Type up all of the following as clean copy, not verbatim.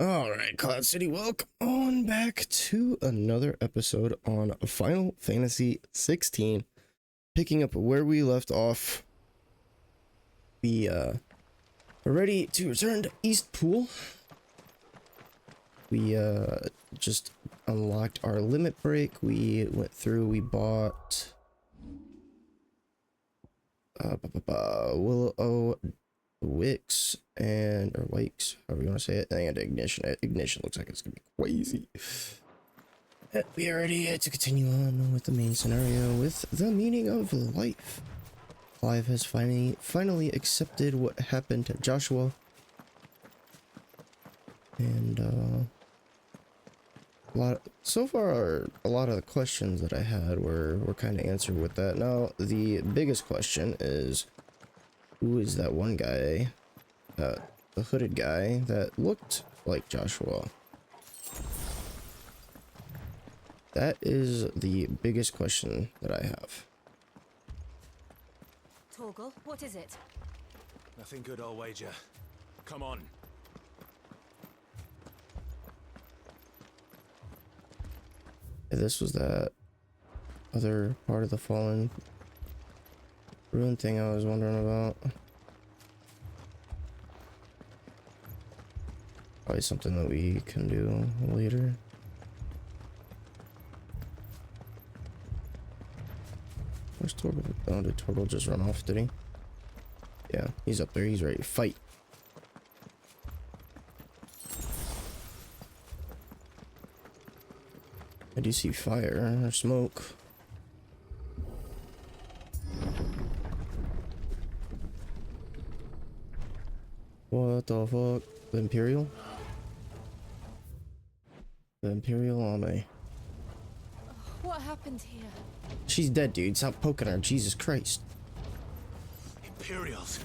Alright, Cloud City, welcome on back to another episode on Final Fantasy 16. Picking up where we left off. We are ready to return to East Pool. We just unlocked our limit break. We went through, we bought Willow Wicks or Wakes, however you want to say it, and Ignition. Ignition looks like it's gonna be crazy. We are ready to continue on with the main scenario with the meaning of life. Clive has finally accepted what happened to Joshua, and so far a lot of the questions that I had were kind of answered with that. Now the biggest question is, who is that one guy, the hooded guy that looked like Joshua? That is the biggest question that I have. Torgal, what is it? Nothing good, I'll wager. Come on. This was that other part of the fallen ruin thing I was wondering about. Probably something that we can do later. Where's Torgal? Oh, did Torgal just run off, did he? Yeah, he's up there. He's ready to fight. I do see fire or smoke. What the fuck? The Imperial? The Imperial Army. What happened here? She's dead, dude. Stop poking her. Jesus Christ. Imperials.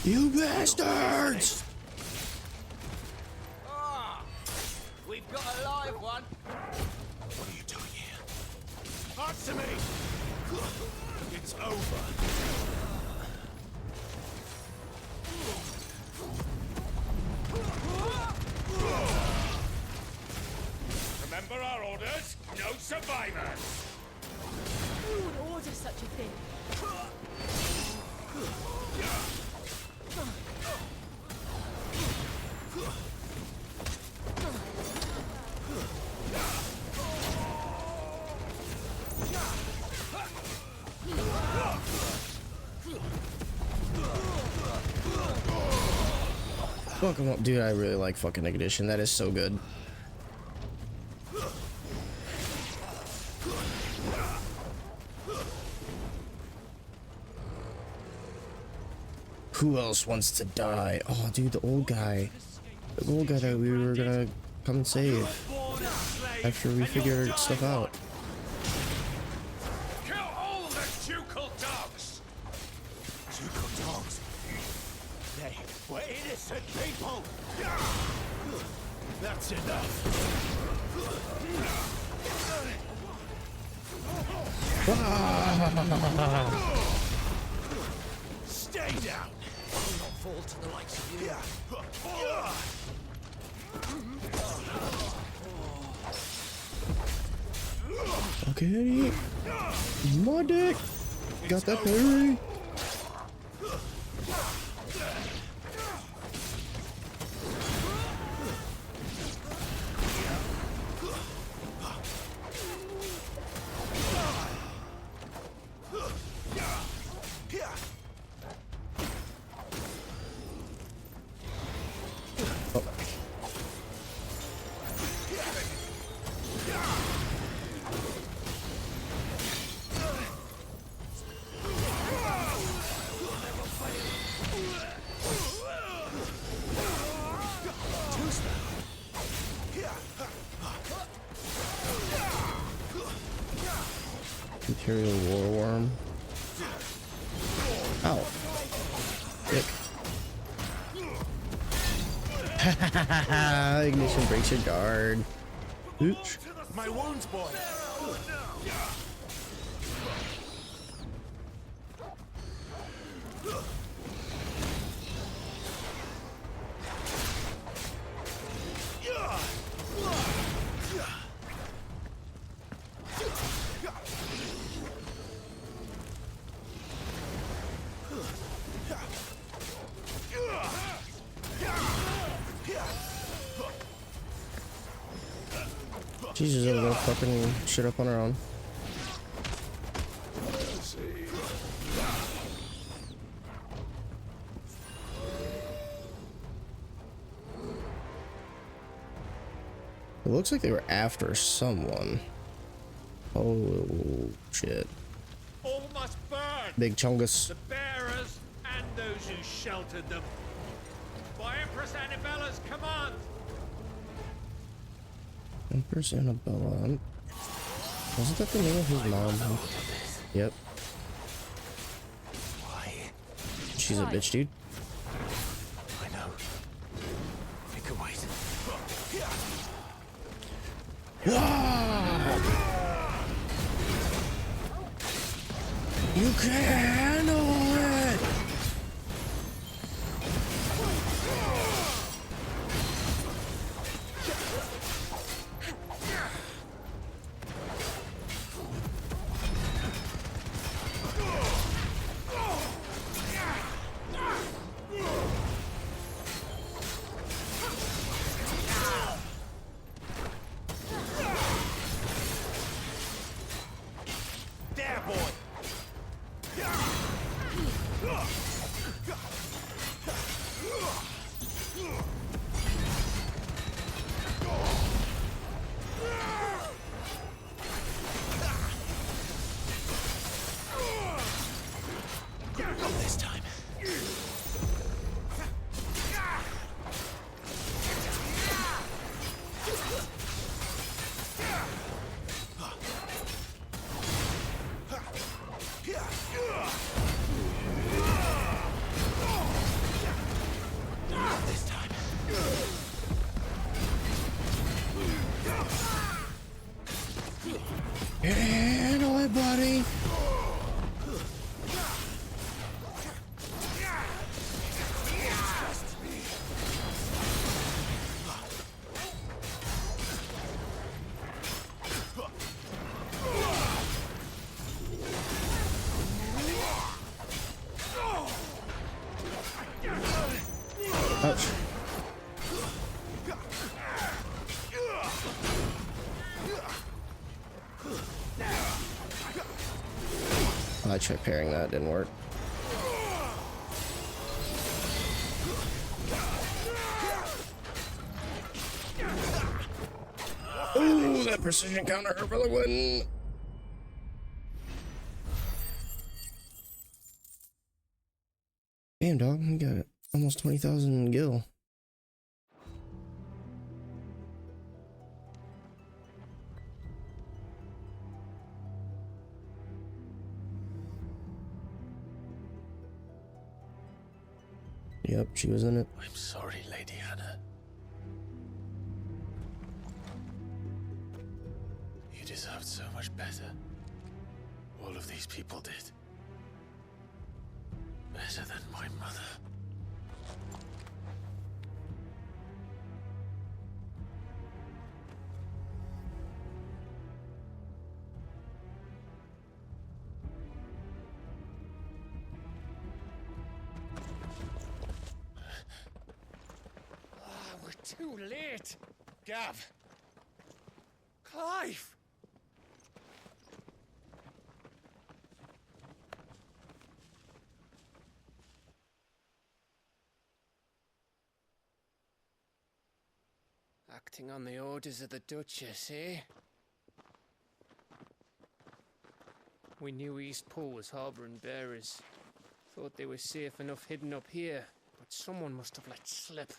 You bastards! We've got a live one. What are you doing here? Answer me! It's over. Remember our orders? No survivors. Who would order such a thing? Fucking dude, I really like fucking Ignition. That is so good. Who else wants to die? Oh, dude, the old guy. The old guy that we were gonna come and save after we figured stuff out. Kill all the ducal dogs. Ducal dogs. They were innocent people. That's enough. Stay down. I'll not fall to the likes of you. Okay. My dick. Got that parry. Imperial Warworm. Ow. Dick. Ignition breaks your guard. Ooch. My wounds, boy. She's just gonna fucking shit up on her own. It looks like they were after someone. Oh shit. All must burn. Big chungus. The bearers and those who sheltered them. By Empress Annabella's command. Empress Annabella. Wasn't that the name of his mom? Yep. Why? She's a bitch, dude. I know. We can wait. You can't handle it! There, boy! This time. This time. Handle it, buddy. Ouch. I tried parrying that, didn't work. Ooh, that precision counter hurt for the win. Damn, dog, we got almost 20,000 gil. Yep, she was in it. I'm sorry, Lady Hannah. You deserved so much better. All of these people did. Better than my mother. We're too late. Gav. Clive. Acting on the orders of the Duchess, eh? We knew Eastpool was harbouring bearers. Thought they were safe enough hidden up here, but someone must have let slip.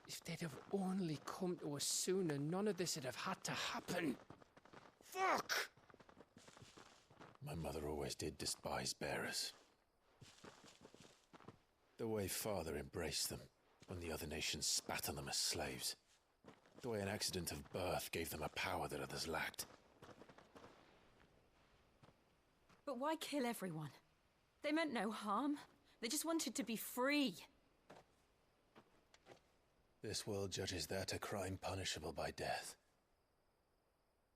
If they'd have only come to us sooner, none of this would have had to happen. Fuck! My mother always did despise bearers. The way Father embraced them when the other nations spat on them as slaves. The way an accident of birth gave them a power that others lacked. But why kill everyone? They meant no harm. They just wanted to be free. This world judges that a crime punishable by death.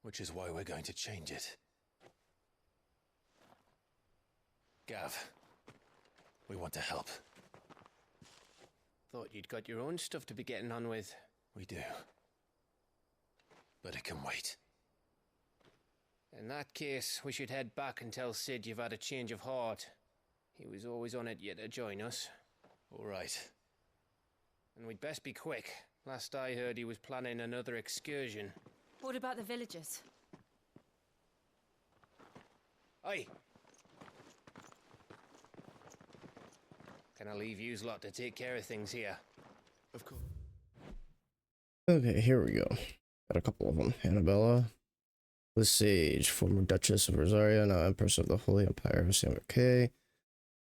Which is why we're going to change it. Gav, we want to help. Thought you'd got your own stuff to be getting on with. We do. But it can wait. In that case, we should head back and tell Sid you've had a change of heart. He was always on it yet to join us. All right. And we'd best be quick. Last I heard, he was planning another excursion. What about the villagers? Aye. Can I leave yous lot to take care of things here? Of course. Okay, here we go. Got a couple of them. Annabella, the Sage, former Duchess of Rosaria, now Empress of the Holy Empire of San K.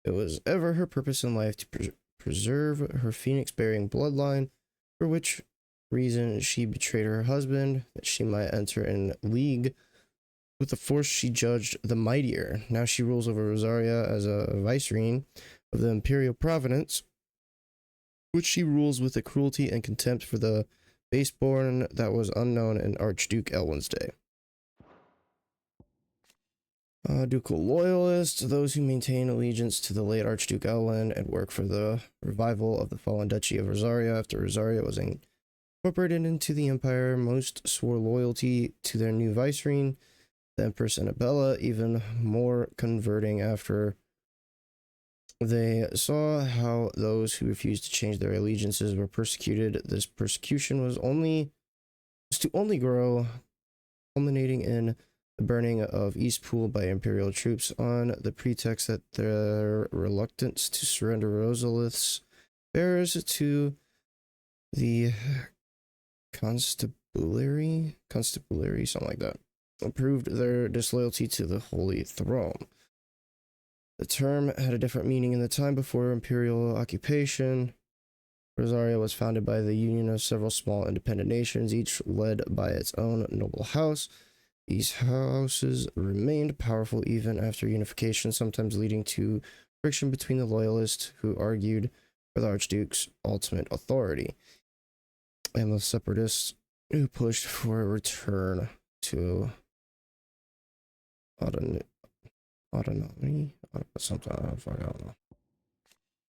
It was ever her purpose in life to preserve her phoenix-bearing bloodline, for which reason she betrayed her husband, that she might enter in league with the force she judged the mightier. Now she rules over Rosaria as a vicereine of the imperial province, which she rules with a cruelty and contempt for the baseborn that was unknown in Archduke Elwin's day. Ducal loyalists, those who maintain allegiance to the late Archduke Elwin and work for the revival of the fallen Duchy of Rosaria after Rosaria was incorporated into the empire. Most swore loyalty to their new vicereine, the Empress Annabella, even more converting after they saw how those who refused to change their allegiances were persecuted. This persecution was to only grow, culminating in the burning of Eastpool by Imperial troops on the pretext that their reluctance to surrender Rosalith's bearers to the constabulary, something like that, proved their disloyalty to the Holy Throne. The term had a different meaning in the time before imperial occupation. Rosaria was founded by the union of several small independent nations, each led by its own noble house. These houses remained powerful even after unification, sometimes leading to friction between the loyalists who argued for the Archduke's ultimate authority and the separatists who pushed for a return to autonomy. Something, I don't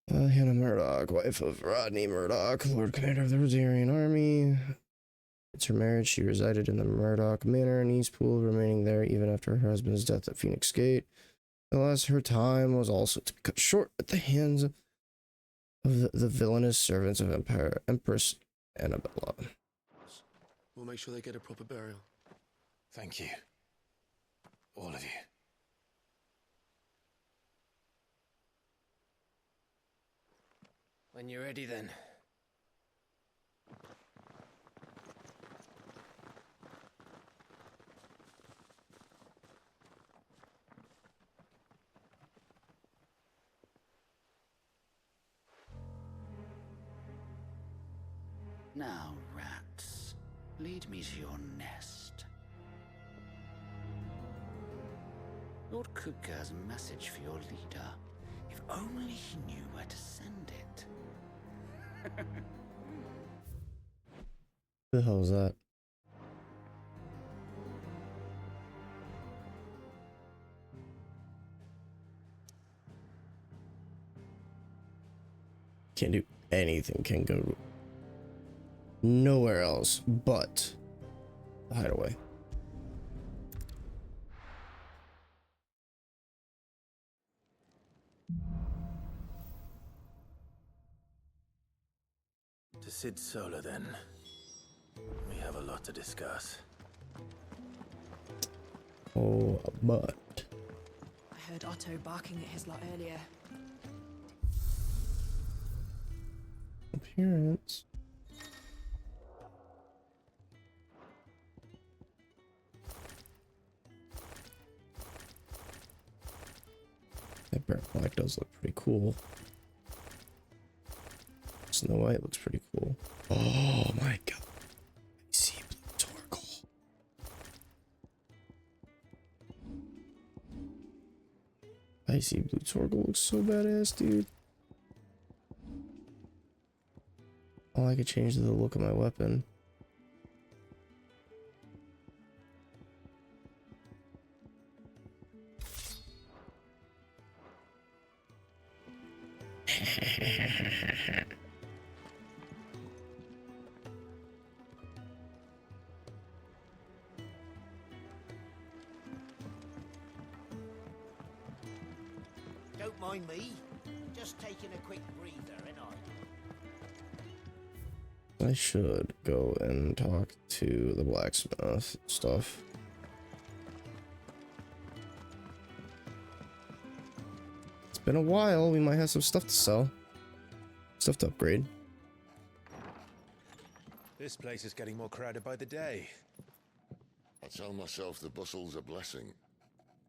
know. Hannah Murdoch, wife of Rodney Murdoch, Lord Commander of the Rosarian Army. It's her marriage. She resided in the Murdoch Manor in Eastpool, remaining there even after her husband's death at Phoenix Gate. Alas, her time was also to be cut short at the hands of the villainous servants of Empress Annabella. We'll make sure they get a proper burial. Thank you. All of you. When you're ready, then. Now, rats, lead me to your nest. Lord Kupka has a message for your leader. If only he knew where to send it. The hell is that? Can't do anything. Can go nowhere else but the hideaway. To Sid Solar, then. We have a lot to discuss. Oh, but I heard Otto barking at his lot earlier. appearance. That burnt black does look pretty cool. Snow White looks pretty cool. Oh my god. I see blue Torgal. I see blue Torgal looks so badass, dude. Oh, I could change the look of my weapon. Don't mind me. Just taking a quick breather, ain't I? I should go and talk to the blacksmith stuff. It's been a while. We might have some stuff to sell. Stuff to upgrade. This place is getting more crowded by the day. I tell myself the bustle's a blessing.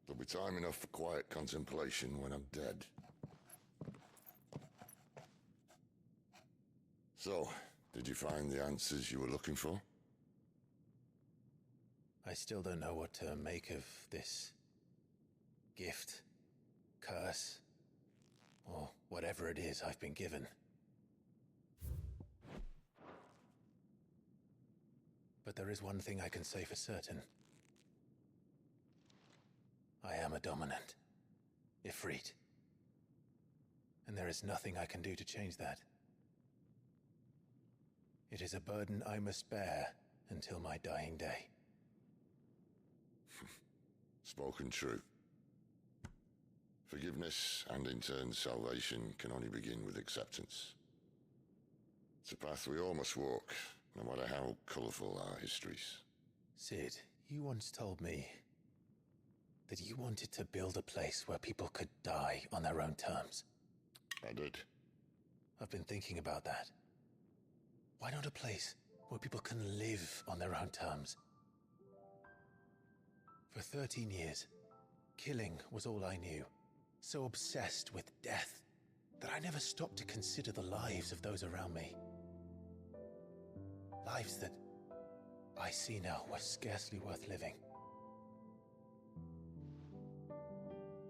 There'll be time enough for quiet contemplation when I'm dead. So, did you find the answers you were looking for? I still don't know what to make of this gift, curse, or whatever it is I've been given. But there is one thing I can say for certain. I am a dominant, Ifrit. And there is nothing I can do to change that. It is a burden I must bear until my dying day. Spoken true. Forgiveness and in turn salvation can only begin with acceptance. It's a path we all must walk, no matter how colourful our histories. Sid, you once told me that you wanted to build a place where people could die on their own terms. I did. I've been thinking about that. Why not a place where people can live on their own terms? For 13 years, killing was all I knew. So obsessed with death that I never stopped to consider the lives of those around me. Lives that I see now were scarcely worth living.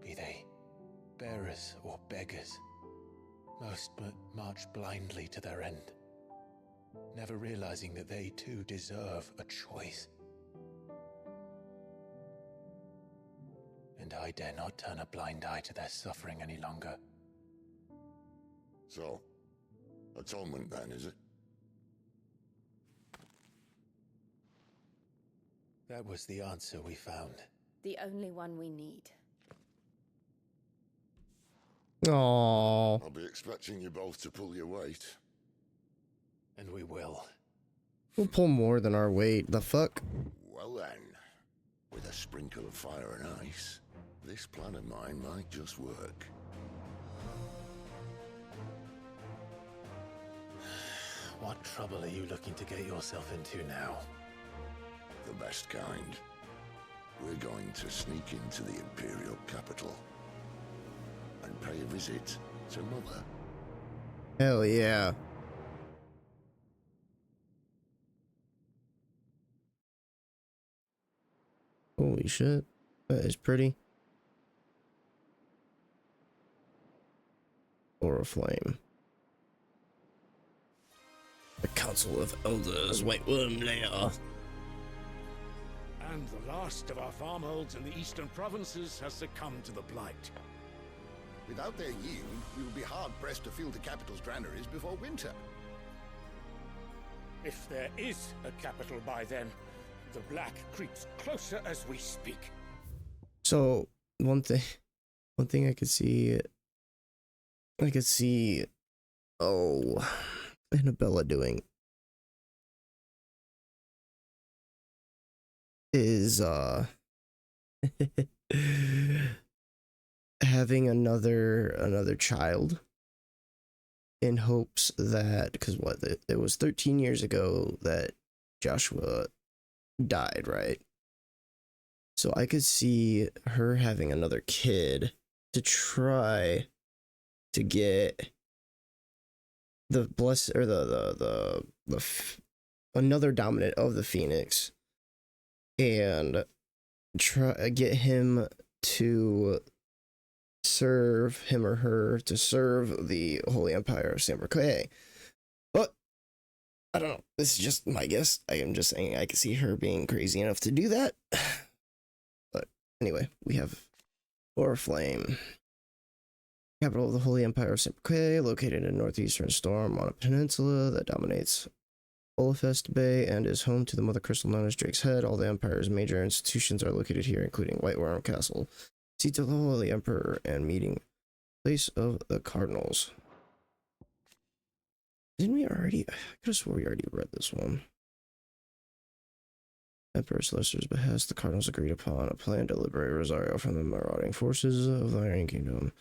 Be they bearers or beggars, most march blindly to their end, never realizing that they too deserve a choice. And I dare not turn a blind eye to their suffering any longer. So, atonement then, is it? That was the answer we found. The only one we need. Aww. I'll be expecting you both to pull your weight. And we will. We'll pull more than our weight. The fuck? Well then, with a sprinkle of fire and ice, this plan of mine might just work. What trouble are you looking to get yourself into now? The best kind. We're going to sneak into the Imperial capital and pay a visit to Mother. Hell yeah. Holy shit. That is pretty. Or a flame. The Council of Elders, White Worm Lair. And the last of our farmholds in the eastern provinces has succumbed to the blight. Without their yield, we will be hard-pressed to fill the capital's granaries before winter. If there is a capital by then, the black creeps closer as we speak. So one thing I could see Annabella doing is having another child in hopes that, because it was 13 years ago that Joshua died, right? So I could see her having another kid to try to get the another dominant of the Phoenix and try get him to serve him or her to serve the Holy Empire of Samarkand. But I don't know. This is just my guess. I am just saying I can see her being crazy enough to do that. But anyway, we have Oriflame, capital of the Holy Empire of Samarkand, located in northeastern Storm on a peninsula that dominates Olafest Bay and is home to the Mother Crystal known as Drake's Head. All the Empire's major institutions are located here, including White Worm Castle, seat of the Holy Emperor, and meeting Place of the Cardinals. Didn't we already? I could have swore we already read this one. Emperor Celestir's behest, the Cardinals agreed upon a plan to liberate Rosario from the marauding forces of the Iron Kingdom,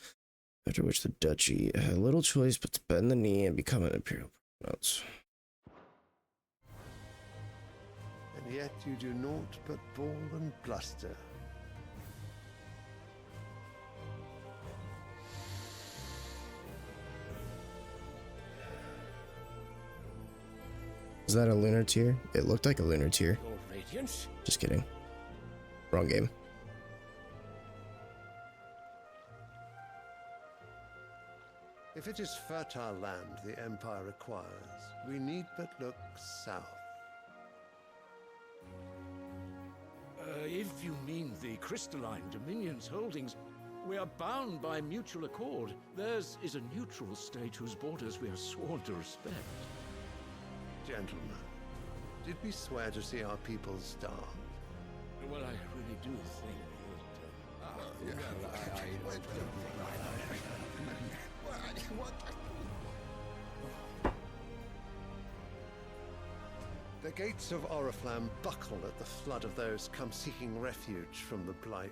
after which the duchy had little choice but to bend the knee and become an imperial province. And yet you do naught but bawl and bluster. Is that a lunar tier? It looked like a lunar tier. Your radiance? Just kidding. Wrong game. If it is fertile land the Empire requires, we need but look south. If you mean the crystalline Dominion's holdings, we are bound by mutual accord. Theirs is a neutral state whose borders we are sworn to respect. Gentlemen, did we swear to see our people starve? Well, I really do think The gates of Oriflamme buckle at the flood of those come seeking refuge from the Blight.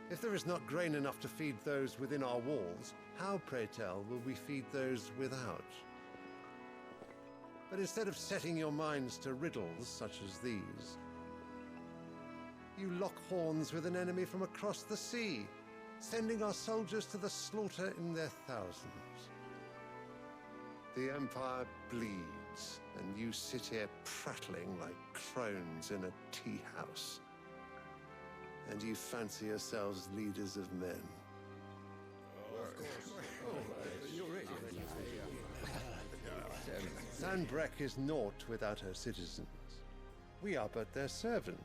If there is not grain enough to feed those within our walls, how, pray tell, will we feed those without? But instead of setting your minds to riddles such as these, you lock horns with an enemy from across the sea, sending our soldiers to the slaughter in their thousands. The Empire bleeds, and you sit here prattling like crones in a tea house. And you fancy yourselves leaders of men. Sanbreque is naught without her citizens. We are but their servants.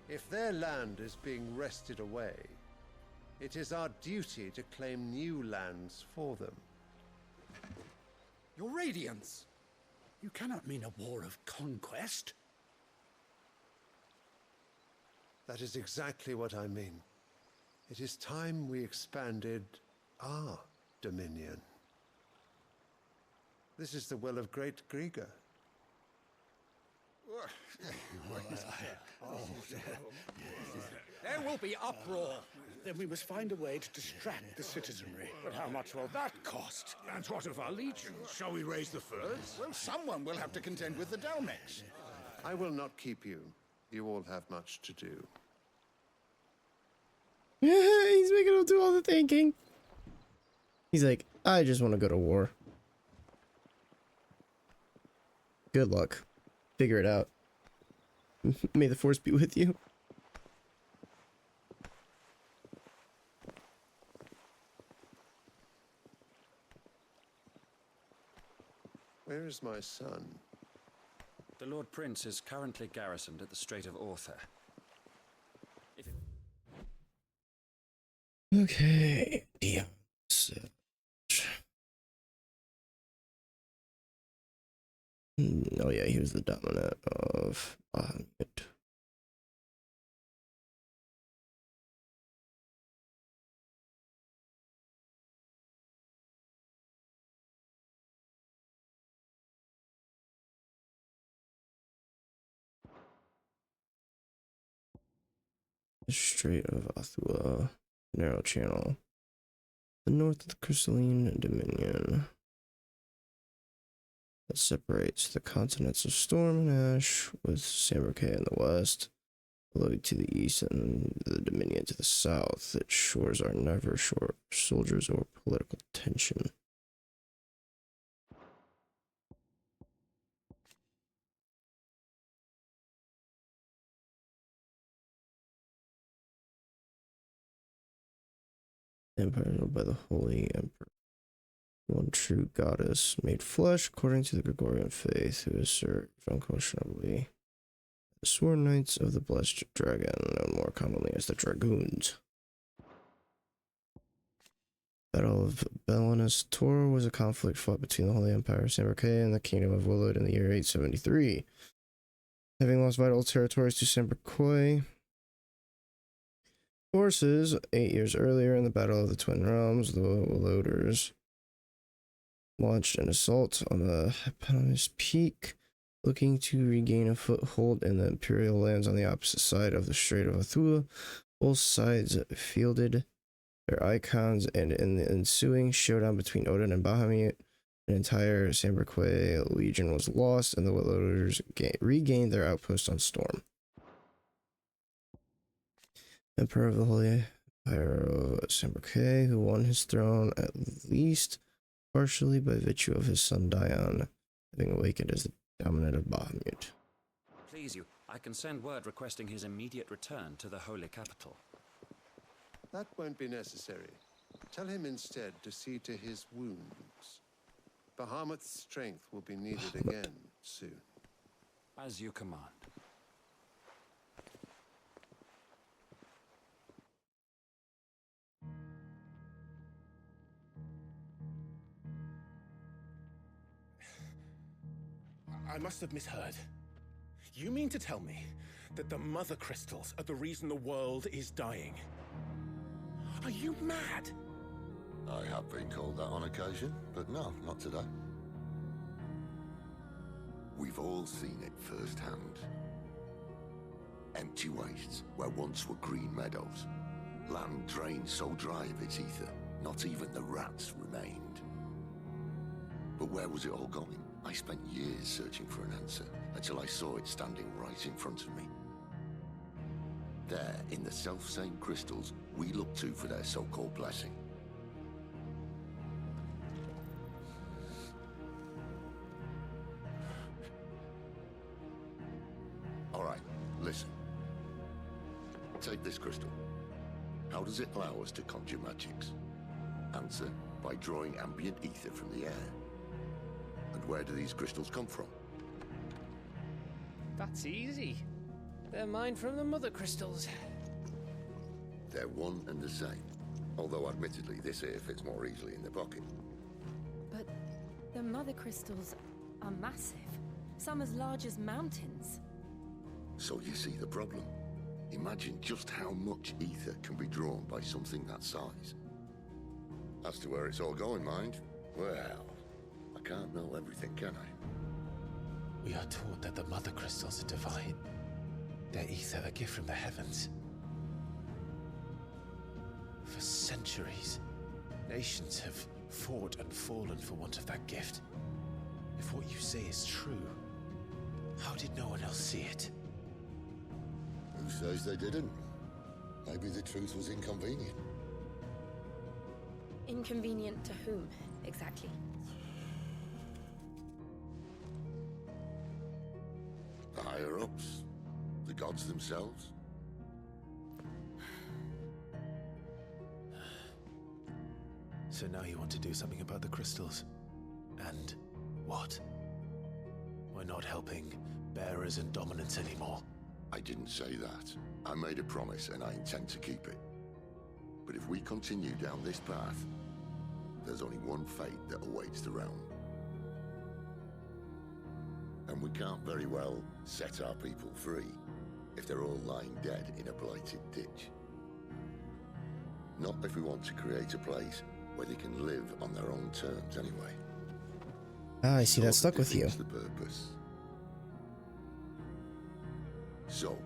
If their land is being wrested away, it is our duty to claim new lands for them. Your Radiance! You cannot mean a war of conquest. That is exactly what I mean. It is time we expanded our dominion. This is the will of great Grieger. There will be uproar. Then we must find a way to distract the citizenry. But how much will that cost? And what of our legions? Shall we raise the furs? Well, someone will have to contend with the Dalmex. I will not keep you. You all have much to do. He's making him do all the thinking. He's like, I just want to go to war. Good luck. Figure it out. May the force be with you. Where is my son? The Lord Prince is currently garrisoned at the Strait of Aether. Okay. Yeah. Oh yeah, he was the dominant of it. The Strait of Athua, narrow channel, the north of the crystalline dominion that separates the continents of Storm and Ash, with Samurkay in the west, Lloyd to the east, and the Dominion to the south. Its shores are never short of soldiers or political tension. Empire ruled by the Holy Emperor, one true goddess made flesh according to the Gregorian faith, who is served unquestionably the sworn knights of the blessed dragon, known more commonly as the Dragoons. Battle of Belinus Tor was a conflict fought between the Holy Empire of Samurkay and the Kingdom of Willowed in the year 873. Having lost vital territories to Samurkay, forces. 8 years earlier, in the Battle of the Twin Realms, the Loaders launched an assault on the eponymous peak, looking to regain a foothold in the Imperial lands on the opposite side of the Strait of Athula. Both sides fielded their icons, and in the ensuing showdown between Odin and Bahamut, an entire Samberque legion was lost, and the Loaders regained their outpost on Storm. Emperor of the Holy Empire of Samberque, who won his throne at least partially by virtue of his son Dion having awakened as the dominant of Bahamut. Please you, I can send word requesting his immediate return to the holy capital. That won't be necessary. Tell him instead to see to his wounds. Bahamut's strength will be needed again soon. As you command. I must have misheard. You mean to tell me that the mother crystals are the reason the world is dying? Are you mad? I have been called that on occasion, but no, not today. We've all seen it firsthand. Empty wastes where once were green meadows. Land drained so dry of its ether, not even the rats remained. But where was it all going? I spent years searching for an answer, until I saw it standing right in front of me. There, in the self-same crystals we look to for their so-called blessing. All right, listen. Take this crystal. How does it allow us to conjure magics? Answer, by drawing ambient ether from the air. And where do these crystals come from? That's easy. They're mined from the mother crystals. They're one and the same. Although admittedly this here fits more easily in the pocket. But the mother crystals are massive. Some as large as mountains. So you see the problem. Imagine just how much ether can be drawn by something that size. As to where it's all going, mind, well, I can't know everything, can I? We are taught that the mother crystals are divine. Their ether a gift from the heavens. For centuries, nations have fought and fallen for want of that gift. If what you say is true, how did no one else see it? Who says they didn't? Maybe the truth was inconvenient. Inconvenient to whom, exactly? The higher-ups? The gods themselves? So now you want to do something about the crystals? And what? We're not helping bearers and dominants anymore. I didn't say that. I made a promise and I intend to keep it. But if we continue down this path, there's only one fate that awaits the realm. And we can't very well set our people free if they're all lying dead in a blighted ditch. Not if we want to create a place where they can live on their own terms anyway. Ah, I see that stuck with you. The purpose. So,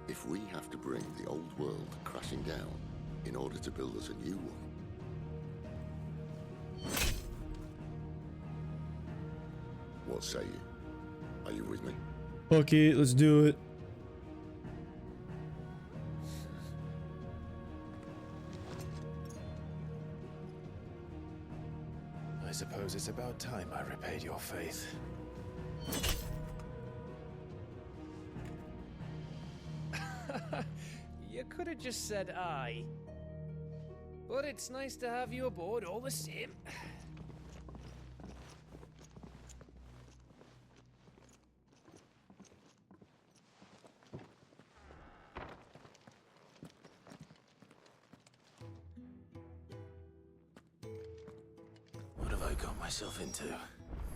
if we have to bring the old world crashing down in order to build us a new one, what say you? Are you with me? Fuck it, let's do it. I suppose it's about time I repaid your faith. You could have just said aye. But it's nice to have you aboard all the same. What have I got myself into?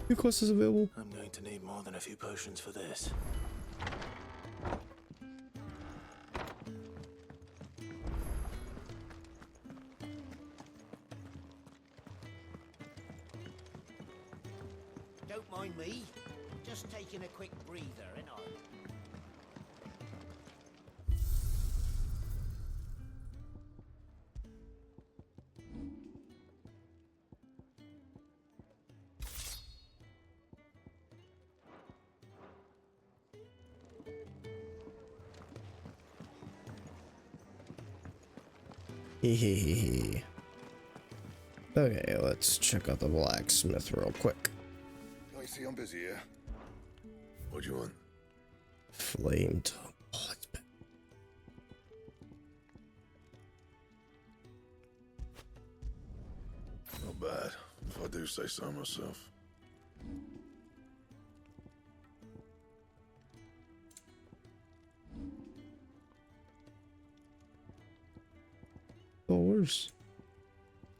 New quest is available. I'm going to need more than a few potions for this. Don't mind me. Just taking a quick breather, innit? Hehehe. Okay, let's check out the blacksmith real quick. I see I'm busy here. What do you want? Flame tongue. Oh, that's bad. Not bad, if I do say so myself. All worse.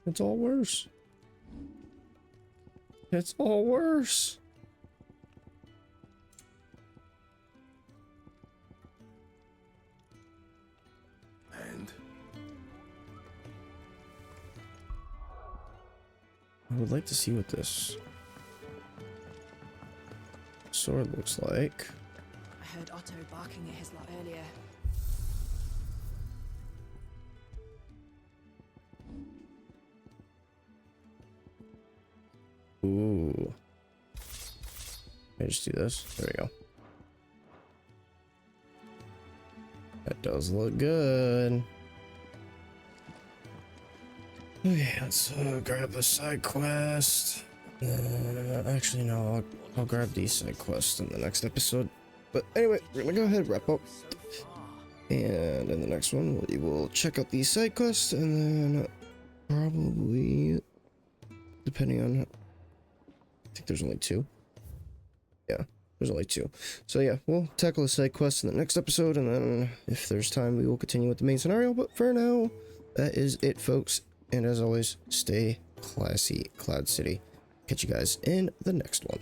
It's all worse. It's all worse. And? I would like to see what this sword looks like. I heard Otto barking at his lot earlier. Ooh. Let me just do this. There we go. That does look good. Okay, let's grab the side quest. Actually, no, I'll grab these side quests in the next episode. But anyway, we're gonna go ahead and wrap up. And in the next one, we will check out these side quests and then probably, depending on, I think there's only 2. Yeah, there's only 2. So yeah, we'll tackle the side quests in the next episode, and then if there's time, we will continue with the main scenario. But for now, that is it, folks. And as always, stay classy, Cloud City. Catch you guys in the next one.